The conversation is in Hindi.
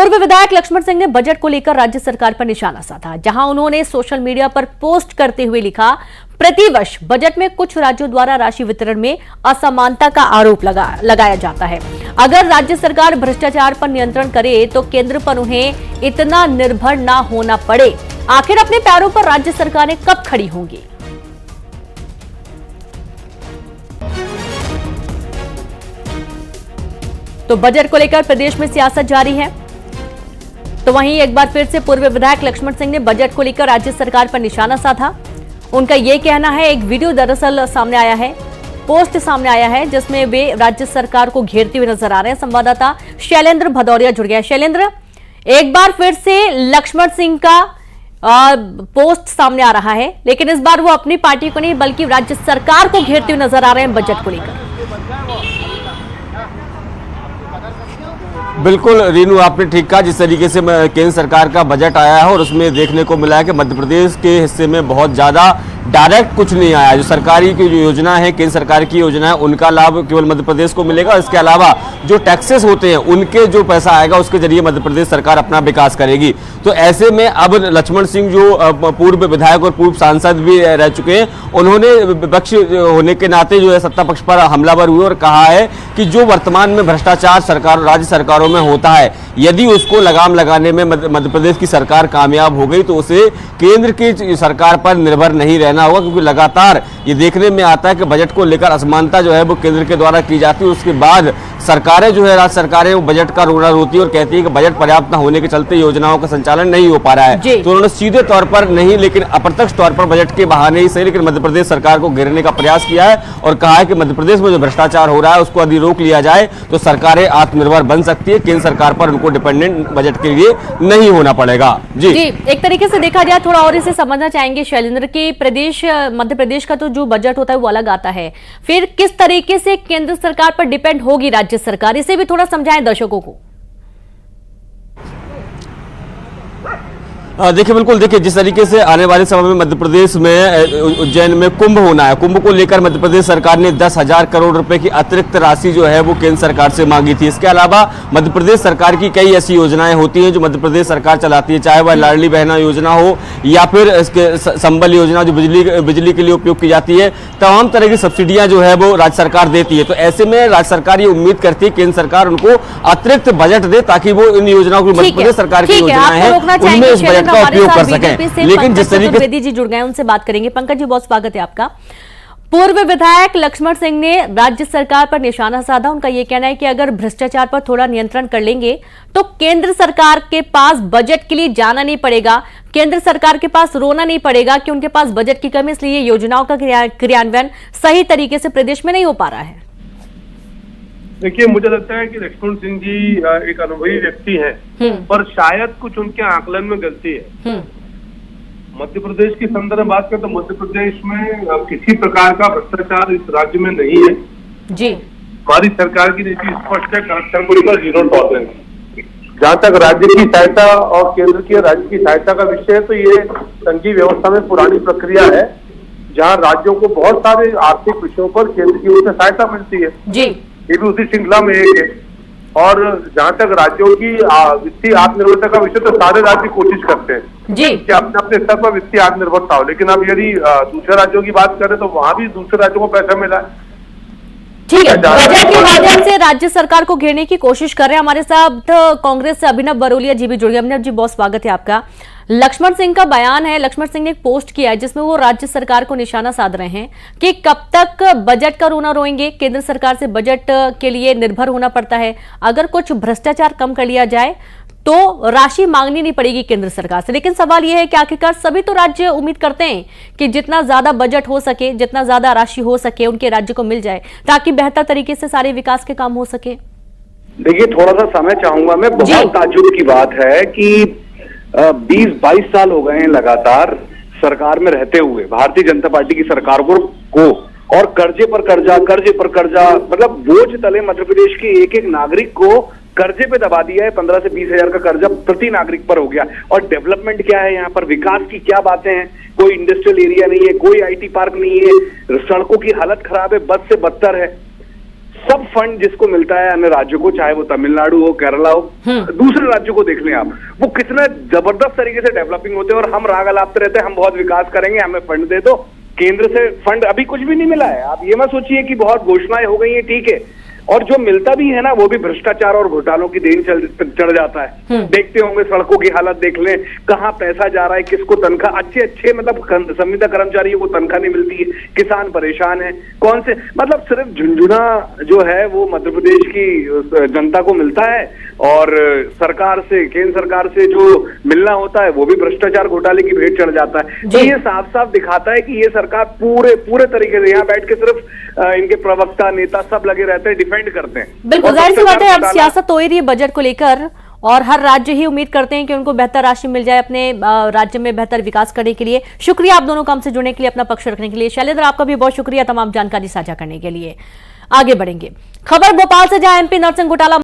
पूर्व विधायक लक्ष्मण सिंह ने बजट को लेकर राज्य सरकार पर निशाना साधा, जहां उन्होंने सोशल मीडिया पर पोस्ट करते हुए लिखा, प्रतिवर्ष बजट में कुछ राज्यों द्वारा राशि वितरण में असमानता का आरोप लगाया जाता है। अगर राज्य सरकार भ्रष्टाचार पर नियंत्रण करे तो केंद्र पर उन्हें इतना निर्भर ना होना पड़े। आखिर अपने पैरों पर राज्य सरकारें कब खड़ी होंगी? तो बजट को लेकर प्रदेश में सियासत जारी है। तो वहीं एक बार फिर से पूर्व विधायक लक्ष्मण सिंह ने बजट को लेकर राज्य सरकार पर निशाना साधा। उनका यह कहना है, एक वीडियो दरअसल सामने आया है, पोस्ट सामने आया है, जिसमें वे राज्य सरकार को घेरते हुए नजर आ रहे हैं। संवाददाता शैलेंद्र भदौरिया जुड़ गया। शैलेंद्र, एक बार फिर से लक्ष्मण सिंह का पोस्ट सामने आ रहा है, लेकिन इस बार वो अपनी पार्टी को नहीं बल्कि राज्य सरकार को घेरते हुए नजर आ रहे हैं बजट को लेकर। बिल्कुल रीनू, आपने ठीक कहा। जिस तरीके से केंद्र सरकार का बजट आया है और उसमें देखने को मिला है कि मध्य प्रदेश के हिस्से में बहुत ज़्यादा डायरेक्ट कुछ नहीं आया। जो सरकारी की जो योजना है, केंद्र सरकार की योजना है, उनका लाभ केवल मध्य प्रदेश को मिलेगा। इसके अलावा जो टैक्सेस होते हैं उनके जो पैसा आएगा उसके जरिए मध्य प्रदेश सरकार अपना विकास करेगी। तो ऐसे में अब लक्ष्मण सिंह जो पूर्व विधायक और पूर्व सांसद भी रह चुके हैं, उन्होंने विपक्ष होने के नाते जो है सत्ता पक्ष पर हमलावर हुए और कहा है कि जो वर्तमान में भ्रष्टाचार सरकार राज्य सरकारों में होता है, यदि उसको लगाम लगाने में मध्य प्रदेश की सरकार कामयाब हो गई तो उसे केंद्र की सरकार पर निर्भर नहीं रहना होगा, क्योंकि लगातार ये देखने में आता है कि बजट को लेकर असमानता जो है वो केंद्र के द्वारा की जाती है। उसके बाद सरकारें जो है राज्य सरकारें वो बजट का रोना रोती है और कहती है कि बजट पर्याप्त न होने के चलते योजनाओं का संचालन नहीं हो पा रहा है। तो उन्होंने सीधे तौर पर नहीं लेकिन अप्रत्यक्ष तौर पर बजट के बहाने ही सही लेकिन मध्य प्रदेश सरकार को घेरने का प्रयास किया है और कहा है कि मध्य प्रदेश में जो भ्रष्टाचार हो रहा है उसको यदि रोक लिया जाए तो सरकारें आत्मनिर्भर बन सकती है। केंद्र सरकार पर उनको डिपेंडेंट बजट के लिए नहीं होना पड़ेगा। जी, एक तरीके से देखा जाए, थोड़ा और इसे समझना चाहेंगे शैलेंद्र की, मध्य प्रदेश का तो जो बजट होता है वो अलग आता है, फिर किस तरीके से केंद्र सरकार पर डिपेंड होगी राज्य सरकार, इसे भी थोड़ा समझाएं दर्शकों को। देखिए, बिल्कुल देखिए, जिस तरीके से आने वाले समय में मध्य प्रदेश में उज्जैन में कुंभ होना है, कुंभ को लेकर मध्य प्रदेश सरकार ने 10,000 करोड़ रुपए की अतिरिक्त राशि जो है वो केंद्र सरकार से मांगी थी। इसके अलावा मध्य प्रदेश सरकार की कई ऐसी योजनाएं होती हैं जो मध्य प्रदेश सरकार चलाती है, चाहे वह लाडली बहना योजना हो या फिर इसके संबल योजना जो बिजली के लिए उपयोग की जाती है। तमाम तरह की सब्सिडियां जो है वो राज्य सरकार देती है। तो ऐसे में राज्य सरकार ये उम्मीद करती है केंद्र सरकार उनको अतिरिक्त बजट दे ताकि वो इन योजनाओं को, मध्य प्रदेश सरकार की योजनाएं हैं उनमें इस बजट का उपयोग कर सकें। लेकिन जिस तरीके से जी जुड़ गए, उनसे बात करेंगे। पंकज जी, बहुत स्वागत है आपका। पूर्व विधायक लक्ष्मण सिंह ने राज्य सरकार पर निशाना साधा। उनका यह कहना है कि अगर भ्रष्टाचार पर थोड़ा नियंत्रण कर लेंगे तो केंद्र सरकार के पास बजट के लिए जाना नहीं पड़ेगा, केंद्र सरकार के पास रोना नहीं पड़ेगा कि उनके पास बजट की कमी, इसलिए योजनाओं का क्रियान्वयन सही तरीके से प्रदेश में नहीं हो पा रहा है। देखिए, मुझे लगता है कि लक्ष्मण सिंह जी एक अनुभवी व्यक्ति हैं, पर शायद कुछ उनके आकलन में गलती है। मध्य प्रदेश की संदर्भ में बात करें तो मध्य प्रदेश में किसी प्रकार का भ्रष्टाचार इस राज्य में नहीं है। जी, हमारी सरकार की नीति स्पष्ट है, करप्शन को लेकर 0 टॉलरेंस। जहाँ तक राज्य की सहायता और केंद्र की राज्य की सहायता का विषय है तो ये संघीय व्यवस्था में पुरानी प्रक्रिया है, जहाँ राज्यों को बहुत सारे आर्थिक विषयों पर केंद्र की ओर से सहायता मिलती है। जी, ये भी उसी श्रृंखला में एक है। और जहाँ तक राज्यों की वित्तीय आत्मनिर्भरता का विषय तो सारे राज्य कोशिश करते हैं जी कि अपने अपने स्तर पर वित्तीय आत्मनिर्भरता हो, लेकिन अब यदि दूसरे राज्यों की बात करें तो वहां भी दूसरे राज्यों को पैसा मिला है। ठीक है, बजट के माध्यम से राज्य सरकार को घेरने की कोशिश कर रहे हैं। हमारे साथ कांग्रेस से अभिनव बरोलिया जी भी जुड़ गए। अभिनव जी, बहुत स्वागत है आपका। लक्ष्मण सिंह का बयान है, लक्ष्मण सिंह ने एक पोस्ट किया है जिसमें वो राज्य सरकार को निशाना साध रहे हैं कि कब तक बजट का रोना रोएंगे, केंद्र सरकार से बजट के लिए निर्भर होना पड़ता है। अगर कुछ भ्रष्टाचार कम कर लिया जाए तो राशि मांगनी नहीं पड़ेगी केंद्र सरकार से। लेकिन सवाल यह है कि आखिरकार सभी तो राज्य उम्मीद करते हैं कि जितना ज्यादा बजट हो सके, जितना ज्यादा राशि हो सके उनके राज्य को मिल जाए ताकि बेहतर तरीके से सारे विकास के काम हो सके। देखिए, थोड़ा सा समय चाहूंगा मैं। बहुत ताज्जुब की बात है कि 20-22 साल हो गए हैं लगातार सरकार में रहते हुए भारतीय जनता पार्टी की सरकार को और कर्जे पर कर्जा, मतलब बोझ तले मध्य प्रदेश के एक एक नागरिक को कर्जे पे दबा दिया है। 15 से 20 हजार का कर्जा प्रति नागरिक पर हो गया। और डेवलपमेंट क्या है यहाँ पर, विकास की क्या बातें हैं? कोई इंडस्ट्रियल एरिया नहीं है, कोई IT पार्क नहीं है, सड़कों की हालत खराब है, बद से बदतर है। सब फंड जिसको मिलता है अन्य राज्यों को, चाहे वो तमिलनाडु हो, केरला हो, दूसरे राज्यों को देख लें आप, वो कितने जबरदस्त तरीके से डेवलपिंग होते हैं और हम राग अलापते रहते हैं, हम बहुत विकास करेंगे, हमें फंड दे दो। केंद्र से फंड अभी कुछ भी नहीं मिला है। आप ये मत सोचिए कि बहुत घोषणाएं हो गई हैं, ठीक है, और जो मिलता भी है ना वो भी भ्रष्टाचार और घोटालों की देन चढ़ जाता है। देखते होंगे सड़कों की हालत देख लें, कहाँ पैसा जा रहा है, किसको तनख्वाह, अच्छे मतलब संविदा कर्मचारियों को तनख्वाह नहीं मिलती है, किसान परेशान है, कौन से मतलब सिर्फ झुंझुना जो है वो मध्य प्रदेश की जनता को मिलता है और सरकार से, केंद्र सरकार से जो मिलना होता है वो भी भ्रष्टाचार घोटाले की भेंट चढ़ जाता है। तो ये साफ साफ दिखाता है कि ये सरकार पूरे तरीके से यहाँ बैठ के सिर्फ इनके प्रवक्ता नेता सब लगे रहते हैं, डिफेंड करते हैं। बिल्कुल जाहिर सी बात है, अब सियासत तो हो ही रही है बजट को लेकर और हर राज्य ही उम्मीद करते हैं कि उनको बेहतर राशि मिल जाए अपने राज्य में बेहतर विकास करने के लिए। शुक्रिया आप दोनों को हमसे जुड़ने के लिए, अपना पक्ष रखने के लिए। शैलेंद्र, आपका भी बहुत शुक्रिया तमाम जानकारी साझा करने के लिए। आगे बढ़ेंगे, खबर भोपाल से, जहां एमपी नरसिंह घोटाला